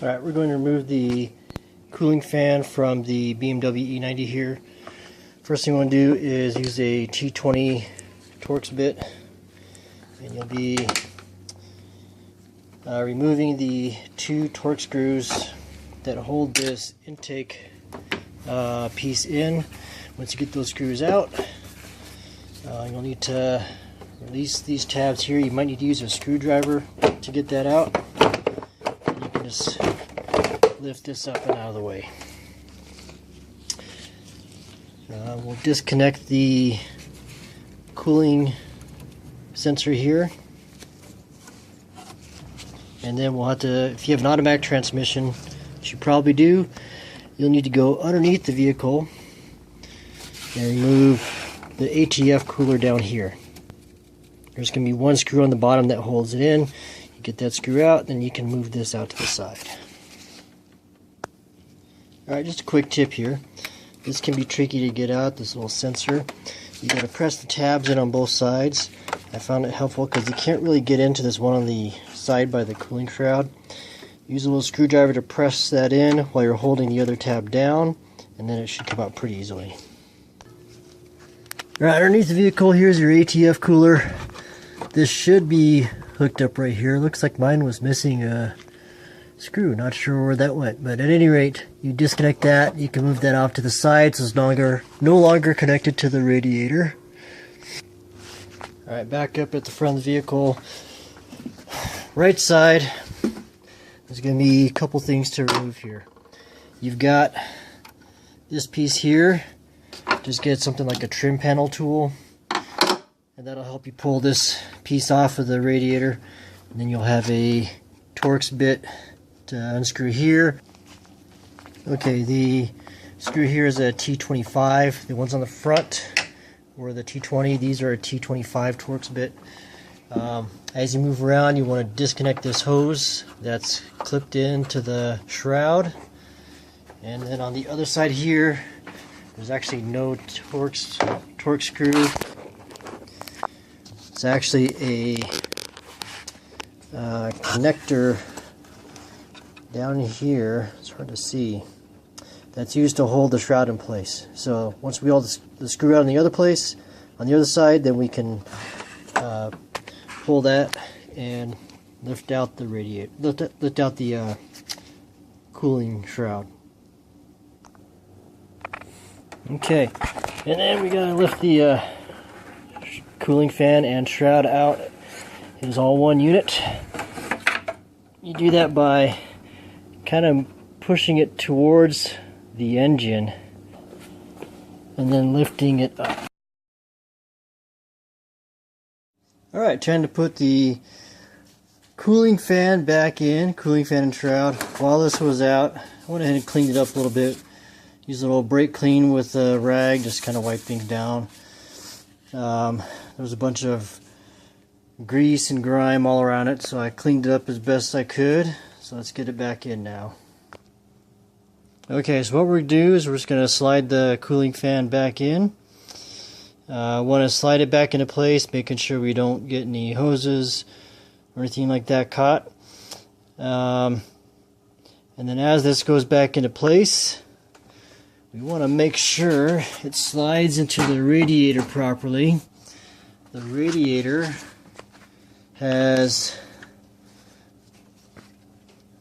Alright, we're going to remove the cooling fan from the BMW E90 here. First thing you want to do is use a T20 Torx bit, and you'll be removing the two Torx screws that hold this intake piece in. Once you get those screws out, you'll need to release these tabs here. You might need to use a screwdriver to get that out. And you can just lift this up and out of the way. We'll disconnect the cooling sensor here, and then we'll have to, if you have an automatic transmission, which you probably do, you'll need to go underneath the vehicle and remove the ATF cooler down here. There's going to be one screw on the bottom that holds it in. You get that screw out, then you can move this out to the side. Alright, just a quick tip here. This can be tricky to get out, this little sensor. You got to press the tabs in on both sides. I found it helpful because you can't really get into this one on the side by the cooling shroud. Use a little screwdriver to press that in while you're holding the other tab down, and then it should come out pretty easily. Alright, underneath the vehicle, here's your ATF cooler. This should be hooked up right here. Looks like mine was missing a screw. Not sure where that went, but at any rate, you disconnect that. You can move that off to the side so it's no longer connected to the radiator. Alright, back up at the front of the vehicle. Right side, there's going to be a couple things to remove here. You've got this piece here. Just get something like a trim panel tool, and that'll help you pull this piece off of the radiator. And then you'll have a Torx bit to unscrew here. Okay, the screw here is a T25. The ones on the front were the T20. These are a T25 Torx bit. As you move around, you want to disconnect this hose that's clipped into the shroud. And then on the other side here, there's actually no Torx screw. It's actually a connector down here. It's hard to see. That's used to hold the shroud in place. So once we hold the screw out on the other side, then we can pull that and lift out the radiator, lift out the cooling shroud. Okay, and then we gotta lift the cooling fan and shroud out. It is all one unit. You do that by kind of pushing it towards the engine and then lifting it up. Alright, time to put the cooling fan back in, cooling fan and shroud. While this was out, I went ahead and cleaned it up a little bit. Use a little brake clean with a rag, just kind of wipe things down. There was a bunch of grease and grime all around it, so I cleaned it up as best I could. So let's get it back in now. Okay, so what we're going to do is we're just going to slide the cooling fan back in. Want to slide it back into place, making sure we don't get any hoses or anything like that caught. And then as this goes back into place, we want to make sure it slides into the radiator properly. The radiator has,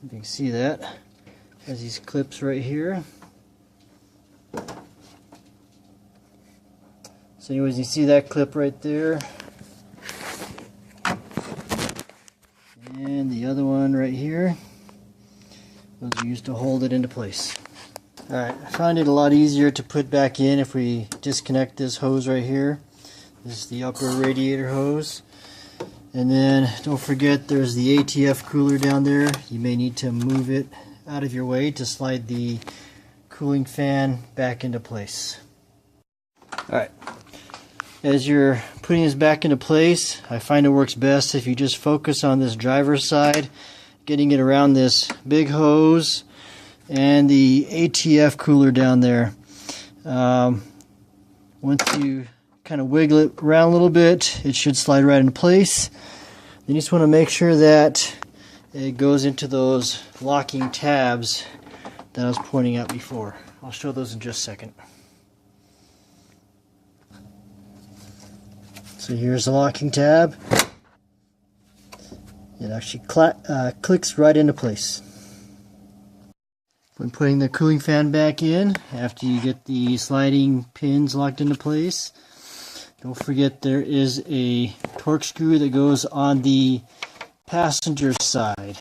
you can see that, has these clips right here. So anyways, you see that clip right there. And the other one right here. Those are used to hold it into place. Alright, I found it a lot easier to put back in if we disconnect this hose right here. This is the upper radiator hose. And then don't forget there's the ATF cooler down there. You may need to move it out of your way to slide the cooling fan back into place. Alright, as you're putting this back into place, I find it works best if you just focus on this driver's side, getting it around this big hose and the ATF cooler down there. Once you kind of wiggle it around a little bit, it should slide right into place. Then you just want to make sure that it goes into those locking tabs that I was pointing out before. I'll show those in just a second. So here's the locking tab. It actually clicks right into place. When putting the cooling fan back in, after you get the sliding pins locked into place, don't forget there is a torque screw that goes on the passenger side.